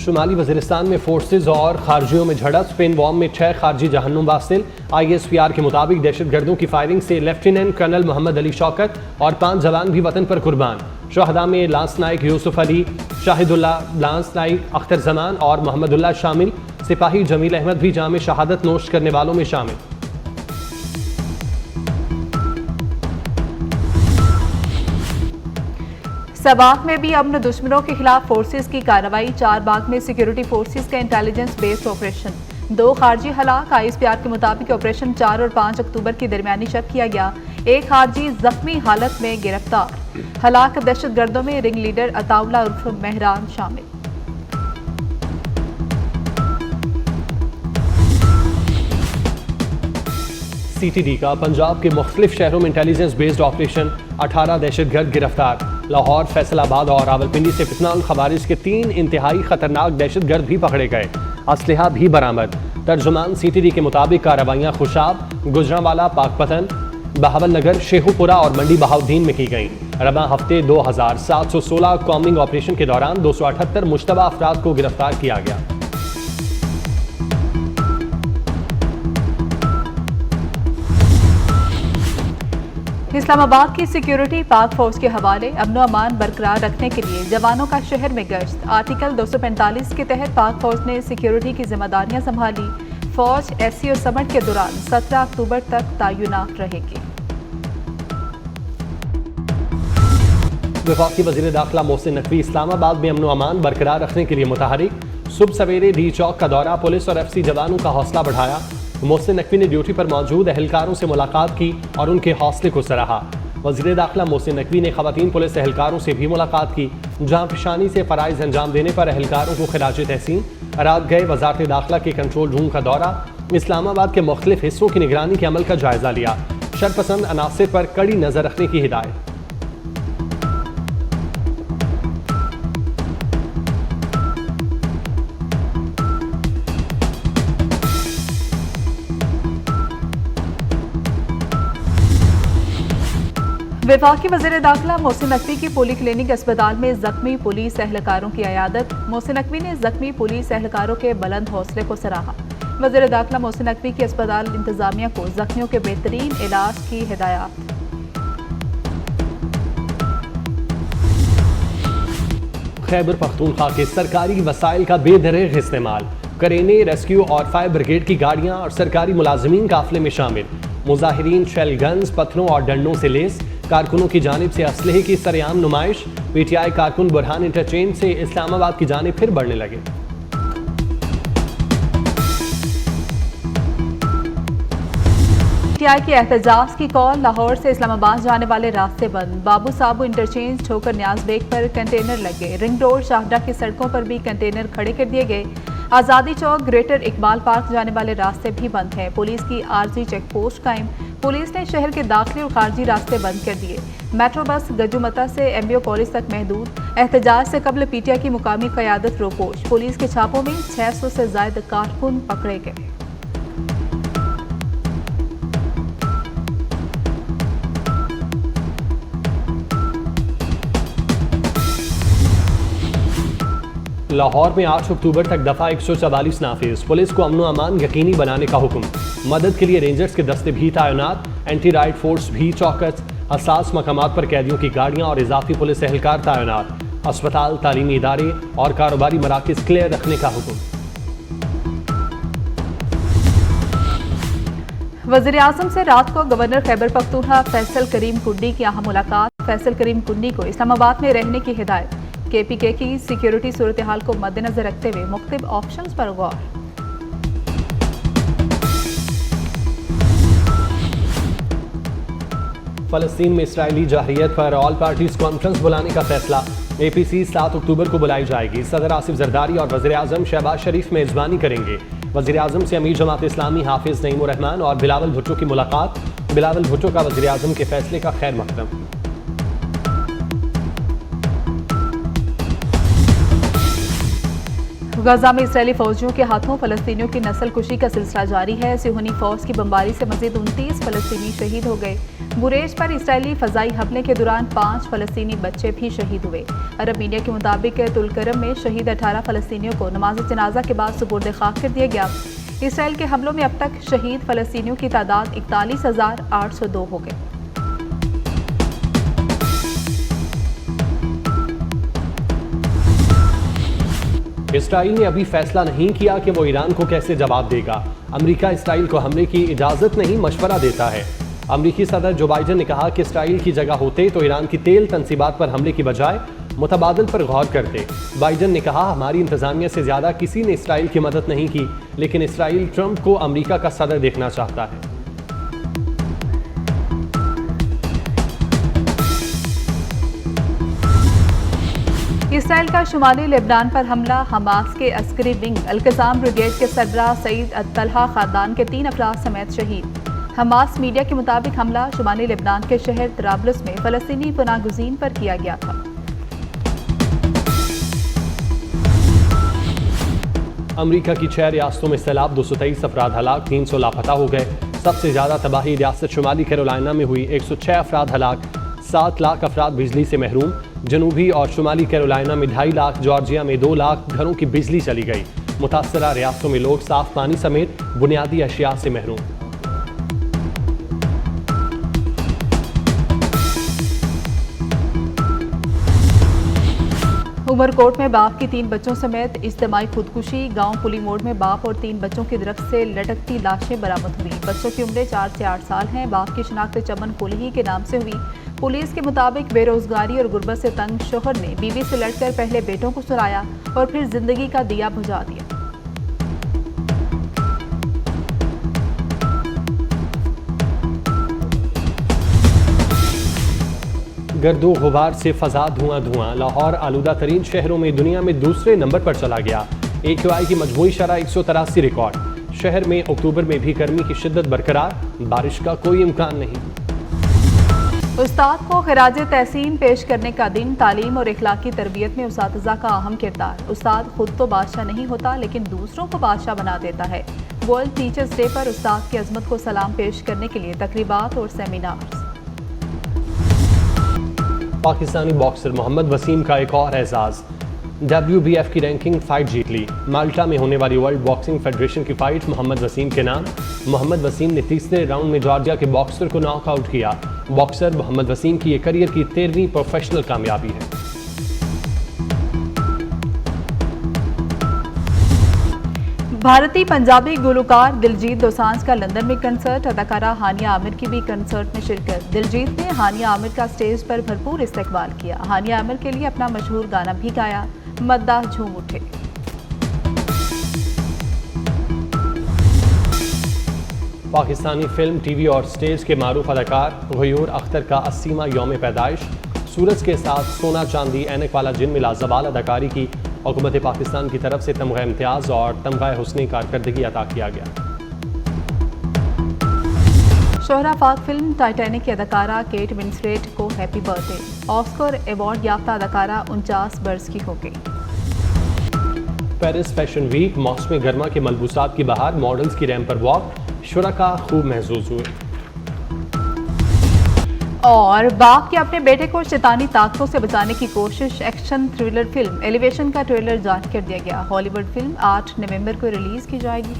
शुमाली वज़ीरिस्तान में फोर्सेज और खारजियों में झड़प। स्पेन वॉर्म में 6 खारजी जहन्नुम वासिल। ISPR के मुताबिक दहशतगर्दों की फायरिंग से लेफ्टिनेंट कर्नल मोहम्मद अली शौकत और 5 जवान भी वतन पर कुर्बान। शहदा में लांस नाइक यूसुफ अली, शाहिदुल्ला, लांस नाइक अख्तर जमान और मोहम्मदुल्लाह शामिल। सिपाही जमील अहमद भी जाम शहादत नोश करने वालों में शामिल। सबाक में भी अमन दुश्मनों के खिलाफ फोर्सेस की कार्रवाई। 4 बाग में सिक्योरिटी फोर्सेस का इंटेलिजेंस बेस्ड ऑपरेशन। 2 खारजी हलाक। ISPR के मुताबिक ऑपरेशन 4 और 5 अक्टूबर की दरमियानी शब किया गया। 1 खारजी जख्मी हालत में गिरफ्तार। हलाक दहशतगर्दों में रिंग लीडर अताउल्ला उर्फ मेहरान शामिल। CTD का पंजाब के मुख्तलिफ शहरों में इंटेलिजेंस बेस्ड ऑपरेशन। 18 दहशतगर्द गिरफ्तार। लाहौर, फैसलाबाद और रावलपिंडी से फितना उल खवारिज के 3 इंतहाई खतरनाक दहशतगर्द भी पकड़े गए। असलहा भी बरामद। तर्जुमान CTD के मुताबिक कार्रवाइयाँ खुशाब, गुजरांवाला, पाकपतन, बहावलनगर, शेखुपुरा और मंडी बहाउद्दीन में की गई। रबा हफ्ते 2716 कॉम्बिंग ऑपरेशन के दौरान 278 मुश्तबा अफराद को गिरफ्तार किया गया। इस्लामाबाद की सिक्योरिटी पाक फौज के हवाले। अमन अमान बरकरार रखने के लिए जवानों का शहर में गश्त। आर्टिकल 245 के तहत पाक फौज ने सिक्योरिटी की जिम्मेदारियां संभाली। फौज SCO समिट के दौरान 17 अक्टूबर तक तैनात रहेगी। वफाकी वज़ीर दाखिला मोहसिन नकवी इस्लामाबाद में अमन अमान बरकरार रखने के लिए मुतहरिक। सुबह सवेरे डी चौक का दौरा। पुलिस और FC जवानों का हौसला बढ़ाया। मोहसिन नकवी ने ड्यूटी पर मौजूद एहलकारों से मुलाकात की और उनके हौसले को सराहा। वज़ीर दाखिला मोहसिन नकवी ने ख़वातीन पुलिस एहलकारों से भी मुलाकात की। जान पेशानी से फ़राइज़ अंजाम देने पर एहलकारों को खिराज तहसीन। रात गए वज़ारत दाखिला के कंट्रोल रूम का दौरा। इस्लामाबाद के मुख्तलिफ हिस्सों की निगरानी के अमल का जायज़ा लिया। शरपसंद अनासिर पर कड़ी नज़र रखने की हिदायत। वफाकी वज़ीर दाखिला मोहसिन नकवी की पोली क्लिनिक अस्पताल में जख्मी पुलिस एहलकारों की अयादत। मोहसिन नकवी ने जख्मी पुलिस एहलकारों के बुलंद हौसले को सराहा। वज़ीर दाखिला मोहसिन नकवी की अस्पताल इंतजामिया को जख्मियों के बेहतरीन इलाज की हिदायत। खैबर पख्तूनख्वा के सरकारी वसाइल का बेदरेग इस्तेमाल। करेने, रेस्क्यू और फायर ब्रिगेड की गाड़ियां और सरकारी मुलाजमीन काफिले में शामिल। मुजाहिरीन शेल गन्स, पत्थरों और डंडों से लेस। कारकुनों की जानिब से असलहे की सरेआम नुमाइश। PTI कारकुन बुरहान इंटरचेंज से इस्लामाबाद की जानिब फिर बढ़ने लगे। PTI की एहतजाज की कॉल। लाहौर से इस्लामाबाद जाने वाले रास्ते बंद। बाबू साबू इंटरचेंज छोकर न्याज बेग पर कंटेनर लगे। रिंग रोड, शाहडा की सड़कों पर भी कंटेनर खड़े कर दिए गए। आज़ादी चौक, ग्रेटर इकबाल पार्क जाने वाले रास्ते भी बंद हैं। पुलिस की आर्जी चेक पोस्ट कायम। पुलिस ने शहर के दाखिली और खारजी रास्ते बंद कर दिए। मेट्रो बस गजुमता से MBO कॉलेज तक महदूद। एहतजाज से कबल PTI की मुकामी क़यादत रोपोश। पुलिस के छापों में 600 से ज़ायद कारकुन पकड़े गए। लाहौर में 8 अक्टूबर तक दफ़ा 144 नाफिज। पुलिस को अमन अमान यकीनी बनाने का हुक्म। मदद के लिए रेंजर्स के दस्ते भी तैनात। एंटी राइड फोर्स भी चौकस। हसास मकामात पर कैदियों की गाड़ियां और इजाफी पुलिस एहलकार तैनात। अस्पताल, तालीमी इदारे और कारोबारी मराकज क्लियर रखने का हुक्म। वज़ीर आज़म से रात को गवर्नर खैबर पख्तूनख्वा फैसल करीम कुंडी की अहम मुलाकात। फैसल करीम कुंडी को इस्लामाबाद में रहने की हिदायत। KPK की सिक्योरिटी सूरत हाल को मद्देनजर रखते हुए मुख्तलिफ ऑप्शंस पर गौर। फ़लस्तीन में इसराइली जाहिरियत पर ऑल पार्टीज कॉन्फ्रेंस बुलाने का फैसला। APC 7 अक्टूबर को बुलाई जाएगी। सदर आसिफ जरदारी और वज़ीर आज़म शहबाज शरीफ मेज़बानी करेंगे। वज़ीर आज़म से अमीर जमात इस्लामी हाफिज़ नईमुर रहमान और बिलावल भुट्टो की मुलाकात। बिलावल भुट्टो का वज़ीर आज़म के फैसले का खैर मकदम। गजा में इसराइली फौजियों के हाथों फ़लस्तीनियों की नस्ल कुशी का सिलसिला जारी है। सिहोनी फौज की बमबारी से मजीद 29 फ़लस्तीनी शहीद हो गए। बुरेज पर इसराइली फजाई हमले के दौरान 5 फलस्तीनी बच्चे भी शहीद हुए। अरब मीडिया के मुताबिक तुलकरम में शहीद 18 फलस्तीनियों को नमाज जनाजा के बाद सुपुर्द खाक कर दिया गया। इसराइल के हमलों में अब तक शहीद फलस्तीनियों की तादाद 41,802 हो गई। इसराइल ने अभी फैसला नहीं किया कि वो ईरान को कैसे जवाब देगा। अमेरिका इसराइल को हमले की इजाजत नहीं, मशवरा देता है। अमेरिकी सदर जो बाइडेन ने कहा कि इसराइल की जगह होते तो ईरान की तेल तंसीबात पर हमले की बजाय मुतबादल पर गौर करते। बाइडेन ने कहा, हमारी इंतजामिया से ज्यादा किसी ने इसराइल की मदद नहीं की, लेकिन इसराइल ट्रंप को अमेरिका का सदर देखना चाहता है। इसराइल का शुमाली लेबनान पर हमला। हमास के अस्करी विंग अल-कसाम ब्रिगेड के सरबराह सईद अत-तलहा खानदान के 3 अफराद समेत शहीद। हमास मीडिया के मुताबिक हमला शुमाली लेबनान के शहर तराबलस में फलस्तीनी पनाहगुज़ीन पर किया गया था। अमेरिका की 6 रियासतों में सैलाब, 223 अफराद हलाक, 300 लापता हो गए। सबसे ज्यादा तबाही रियासत शुमाली कैरोलिना में हुई, 106 अफराद हलाक, 7 लाख अफराद बिजली से महरूम। जनूबी और शुमाली कैरोलिना में 2.5 लाख, जॉर्जिया में 2 लाख घरों की बिजली चली गई। मुतासरा रियासतों में लोग साफ पानी समेत बुनियादी अशिया से महरूम। उमरकोट में बाप की 3 बच्चों समेत इज्तिमाई खुदकुशी। गांव पुली मोड़ में बाप और 3 बच्चों की दरख्त से लटकती लाशें बरामद हुई। बच्चों की उम्रें 4 से 8 साल हैं। बाप की शिनाख्त चमन कुलही के नाम से हुई। पुलिस के मुताबिक बेरोजगारी और गुर्बत से तंग शोहर ने बीवी से लड़कर पहले बेटों को सुलाया और फिर जिंदगी का दिया बुझा दिया। गर्दो गुबार से फजा धुआं धुआं। लाहौर आलूदा तरीन शहरों में दुनिया में दूसरे नंबर पर चला गया। AQI की मजमूई शरह 183 रिकॉर्ड। शहर में अक्टूबर में भी गर्मी की शिद्दत बरकरार, बारिश का कोई इम्कान नहीं। उस्ताद को खिराज तहसीन पेश करने का दिन। तालीम और इखलाकी तरबियत में उस्तादिज़ा का अहम किरदार। उस्ताद खुद तो बादशाह नहीं होता, लेकिन दूसरों को बादशाह बना देता है। वर्ल्ड टीचर्स डे पर उस्ताद की अजमत को सलाम पेश करने के लिए तकरीबात और सेमिनार। पाकिस्तानी बॉक्सर मोहम्मद वसीम का एक और एजाज। WBF की रैंकिंग फाइट जीत ली। माल्टा में होने वाली वर्ल्ड बॉक्सिंग फेडरेशन की फाइट मोहम्मद वसीम के नाम। मोहम्मद वसीम ने तीसरे राउंड में जॉर्जिया के बॉक्सर को नॉकआउट किया। बॉक्सर मोहम्मद वसीम की ये करियर की 13वीं प्रोफेशनल कामयाबी है। भारतीय पंजाबी गुलकार दिलजीत दोसांझ का लंदन में कंसर्ट। अदाकारा हानिया आमिर की भी कंसर्ट में शिरकत। दिलजीत ने हानिया आमिर का स्टेज पर भरपूर इस्तकबाल किया। हानिया आमिर के लिए अपना मशहूर गाना भी गाया। मद्दाह झूम उठे। पाकिस्तानी फिल्म, टीवी और स्टेज के मारूफ अदाकार गयूर अख्तर का 80वां यौम पैदाइश। सूरज के साथ सोना चांदी ऐनक वाला जिन में लाजवाल अदाकारी की हुकूमत पाकिस्तान की तरफ से तमगा इम्तियाज़ और तमगा हुस्न कारकर्दगी अता किया गया। शोहरा फाक फिल्म टाइटैनिक की अदाकारा केट विंसलेट को हैप्पी बर्थडे। ऑस्कर अवार्ड याफ्ता अदाकारा 49 बरस की हो गई। पेरिस फैशन वीक, मौसम गर्मा के मलबूसात की बहार, मॉडल्स की रैंप पर वॉक, शुरका खूब महसूस हुए। और बाप के अपने बेटे को शैतानी ताकतों से बचाने की कोशिश। एक्शन थ्रिलर फिल्म एलिवेशन का ट्रेलर जारी कर दिया गया। हॉलीवुड फिल्म 8 नवंबर को रिलीज की जाएगी।